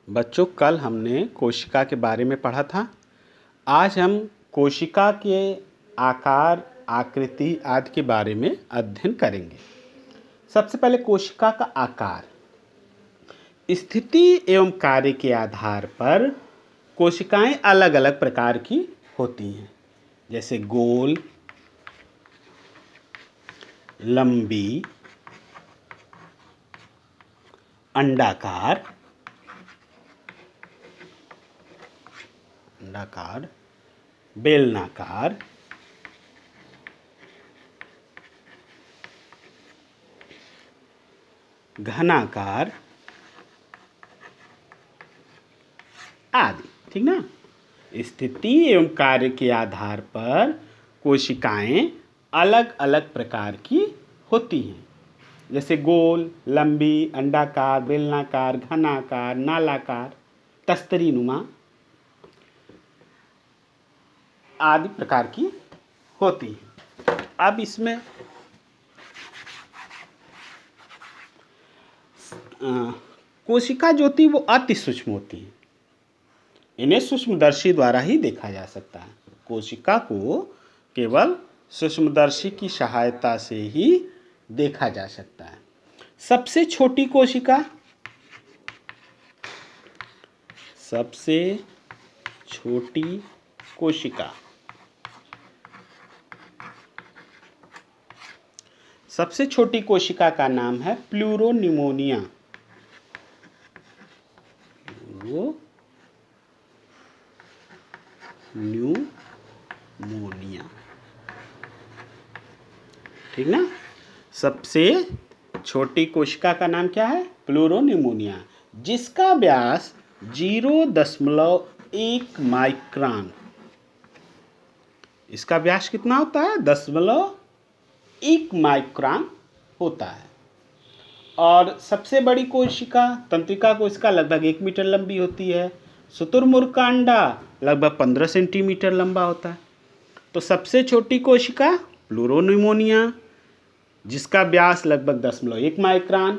बच्चों, कल हमने कोशिका के बारे में पढ़ा था। आज हम कोशिका के आकार, आकृति आदि के बारे में अध्ययन करेंगे। सबसे पहले कोशिका का आकार। स्थिति एवं कार्य के आधार पर कोशिकाएं अलग अलग प्रकार की होती हैं, जैसे गोल, लंबी, अंडाकार, बेलनाकार, घनाकार आदि। ठीक ना। स्थिति एवं कार्य के आधार पर कोशिकाएं अलग अलग प्रकार की होती हैं, जैसे गोल, लंबी, अंडाकार, बेलनाकार, घनाकार, नालाकार, तस्तरी नुमा आदि प्रकार की होती हैं। अब इसमें कोशिका जो होती है वो अति सूक्ष्म होती है। इन्हें सूक्ष्मदर्शी द्वारा ही देखा जा सकता है। कोशिका को केवल सूक्ष्मदर्शी की सहायता से ही देखा जा सकता है। सबसे छोटी कोशिका, सबसे छोटी कोशिका, सबसे छोटी कोशिका का नाम है प्लूरोनिमोनिया। न्यूमोनिया। ठीक ना। सबसे छोटी कोशिका का नाम क्या है? प्लूरोनिमोनिया, जिसका व्यास 0.1 माइक्रोन। इसका व्यास कितना होता है? 0.1 माइक्रोन होता है। और सबसे बड़ी कोशिका, तंत्रिका कोशिका, लगभग 1 मीटर लंबी होती है। शुतुरमुर्ग का अंडा लगभग 15 सेंटीमीटर लंबा होता है। तो सबसे छोटी कोशिका प्लूरोनिमोनिया, जिसका व्यास लगभग 0.1 माइक्रोन,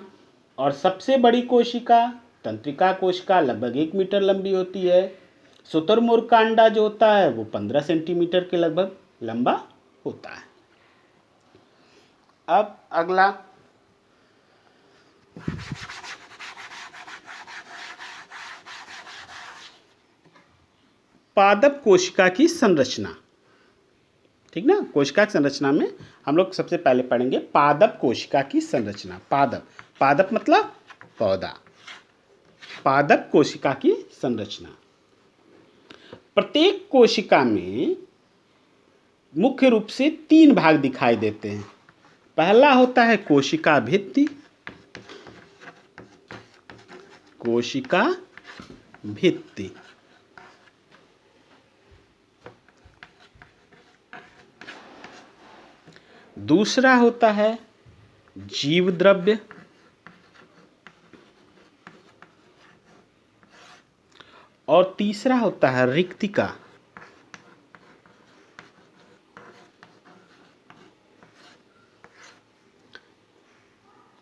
और सबसे बड़ी कोशिका तंत्रिका कोशिका लगभग 1 मीटर लंबी होती है। शुतुरमुर्ग का अंडा जो होता है वो 15 सेंटीमीटर के लगभग लंबा होता है। अब अगला, पादप कोशिका की संरचना। ठीक ना। कोशिका की संरचना में हम लोग सबसे पहले पढ़ेंगे पादप कोशिका की संरचना। पादप मतलब पौधा। पादप कोशिका की संरचना। प्रत्येक कोशिका में मुख्य रूप से 3 भाग दिखाई देते हैं। पहला होता है कोशिका भित्ति। कोशिका भित्ति। दूसरा होता है जीव द्रव्य। और तीसरा होता है रिक्तिका।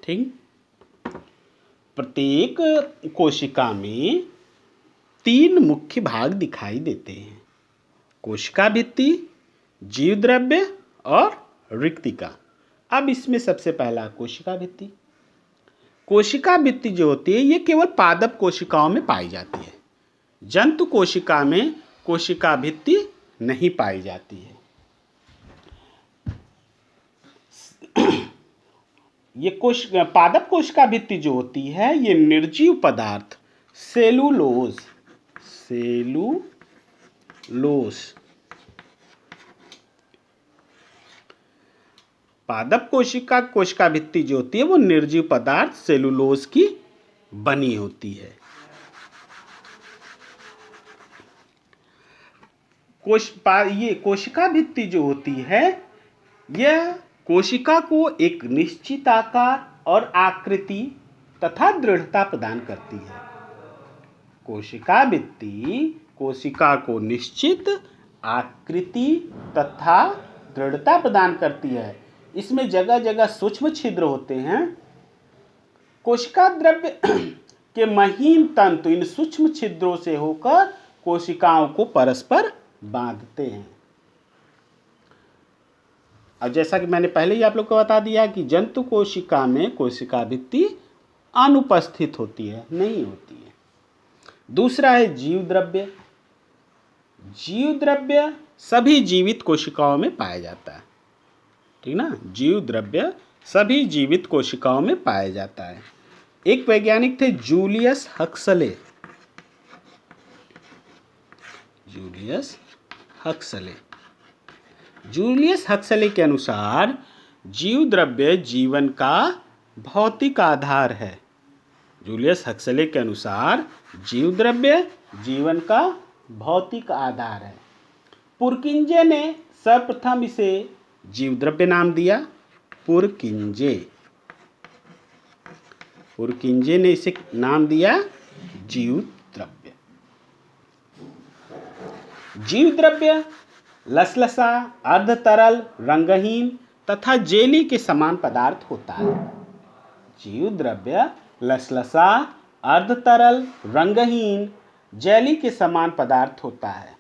ठीक। प्रत्येक कोशिका में 3 मुख्य भाग दिखाई देते हैं: कोशिका भित्ति, जीव द्रव्य और रिक्तिका। अब इसमें सबसे पहला कोशिका भित्ति। कोशिका भित्ति जो होती है ये केवल पादप कोशिकाओं में पाई जाती है। जंतु कोशिका में कोशिका भित्ति नहीं पाई जाती है। ये पादप कोशिका भित्ति जो होती है ये निर्जीव पदार्थ सेलुलोज पादप कोशिका भित्ति जो होती है वो निर्जीव पदार्थ सेलुलोज की बनी होती है। ये कोशिका भित्ति जो होती है यह कोशिका को एक निश्चित आकार और आकृति तथा दृढ़ता प्रदान करती है। कोशिका भित्ति कोशिका को निश्चित आकृति तथा दृढ़ता प्रदान करती है। इसमें जगह जगह सूक्ष्म छिद्र होते हैं। कोशिका द्रव्य के महीन तंतु इन सूक्ष्म छिद्रों से होकर कोशिकाओं को परस्पर बांधते हैं। अब जैसा कि मैंने पहले ही आप लोग को बता दिया कि जंतु कोशिका में कोशिका भित्ति अनुपस्थित होती है, नहीं होती है। दूसरा है जीव द्रव्य। जीव द्रव्य सभी जीवित कोशिकाओं में पाया जाता है, ठीक ना। जीव द्रव्य सभी जीवित कोशिकाओं में पाया जाता है। एक वैज्ञानिक थे Julius Huxley. Julius Huxley. Julius Huxley के अनुसार जीव द्रव्य जीवन का भौतिक आधार है। जूलियस हक्सले के अनुसार जीव द्रव्य जीवन का भौतिक आधार है। पुरकिंजे ने सर्वप्रथम इसे जीव द्रव्य नाम दिया। पुरकिंजे ने इसे नाम दिया जीव द्रव्य। जीव द्रव्य लसलसा, अर्धतरल, रंगहीन तथा जेली के समान पदार्थ होता है। जीव द्रव्य लसलसा, अर्धतरल, रंगहीन, जेली के समान पदार्थ होता है।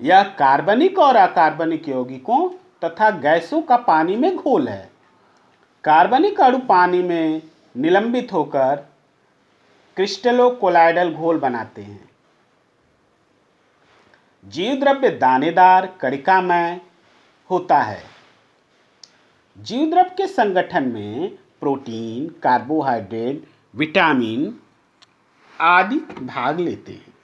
यह कार्बनिक और अकार्बनिक यौगिकों तथा गैसों का पानी में घोल है। कार्बनिक अणु पानी में निलंबित होकर क्रिस्टलो कोलाइडल घोल बनाते हैं। जीव द्रव्य दानेदार, कणिकामय होता है। जीव द्रव्य के संगठन में प्रोटीन, कार्बोहाइड्रेट, विटामिन आदि भाग लेते हैं।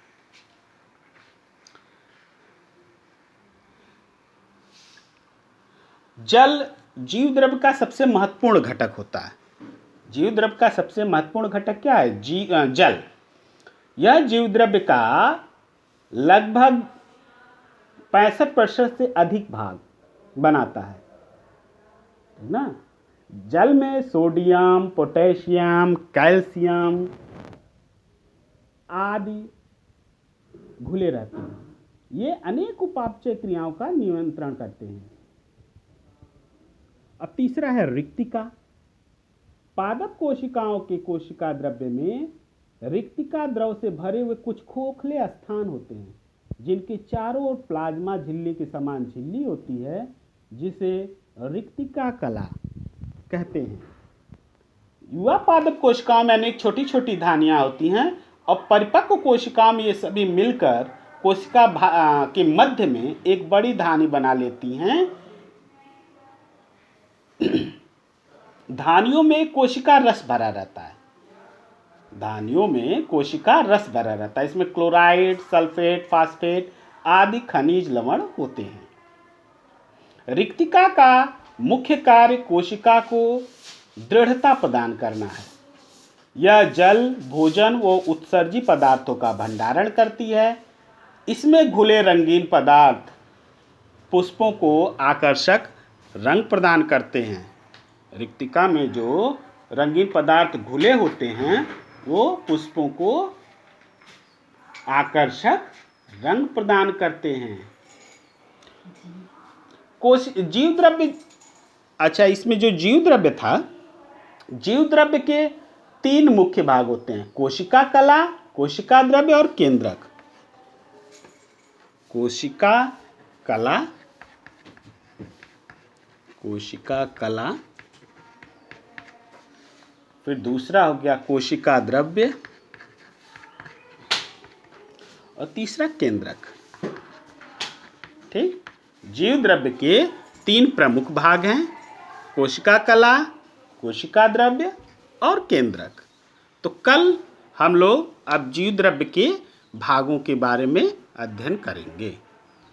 जल जीव द्रव्य का सबसे महत्वपूर्ण घटक होता है। जीव द्रव्य का सबसे महत्वपूर्ण घटक क्या है? जल। यह जीव द्रव्य का लगभग 65% से अधिक भाग बनाता है ना। जल में सोडियम, पोटेशियम, कैल्शियम आदि घुले रहते हैं। ये अनेक उपापचय क्रियाओं का नियंत्रण करते हैं। अब तीसरा है रिक्तिका। पादप कोशिकाओं के कोशिका द्रव्य में रिक्तिका द्रव से भरे हुए कुछ खोखले स्थान होते हैं, जिनके चारों ओर प्लाज्मा झिल्ली के समान झिल्ली होती है, जिसे रिक्तिका कला कहते हैं। युवा पादप कोशिकाओं में अनेक छोटी छोटी धानियां होती हैं और परिपक्व कोशिकाओं में ये सभी मिलकर कोशिका के मध्य में एक बड़ी धानी बना लेती हैं। धानियों में कोशिका रस भरा रहता है। धानियों में कोशिका रस भरा रहता है। इसमें क्लोराइड, सल्फेट, फास्फेट आदि खनिज लवण होते हैं। रिक्तिका का मुख्य कार्य कोशिका को दृढ़ता प्रदान करना है। यह जल, भोजन व उत्सर्जी पदार्थों का भंडारण करती है। इसमें घुले रंगीन पदार्थ पुष्पों को आकर्षक रंग प्रदान करते हैं। रिक्तिका में जो रंगीन पदार्थ घुले होते हैं वो पुष्पों को आकर्षक रंग प्रदान करते हैं। जीव द्रव्य, अच्छा, इसमें जो जीव द्रव्य था, जीव द्रव्य के 3 मुख्य भाग होते हैं: कोशिका कला, कोशिका द्रव्य और केंद्रक। कोशिका कला, कोशिका कला, फिर दूसरा हो गया कोशिका द्रव्य और तीसरा केंद्रक। ठीक, जीव द्रव्य के 3 प्रमुख भाग हैं: कोशिका कला, कोशिका द्रव्य और केंद्रक। तो कल हम लोग अब जीव द्रव्य के भागों के बारे में अध्ययन करेंगे।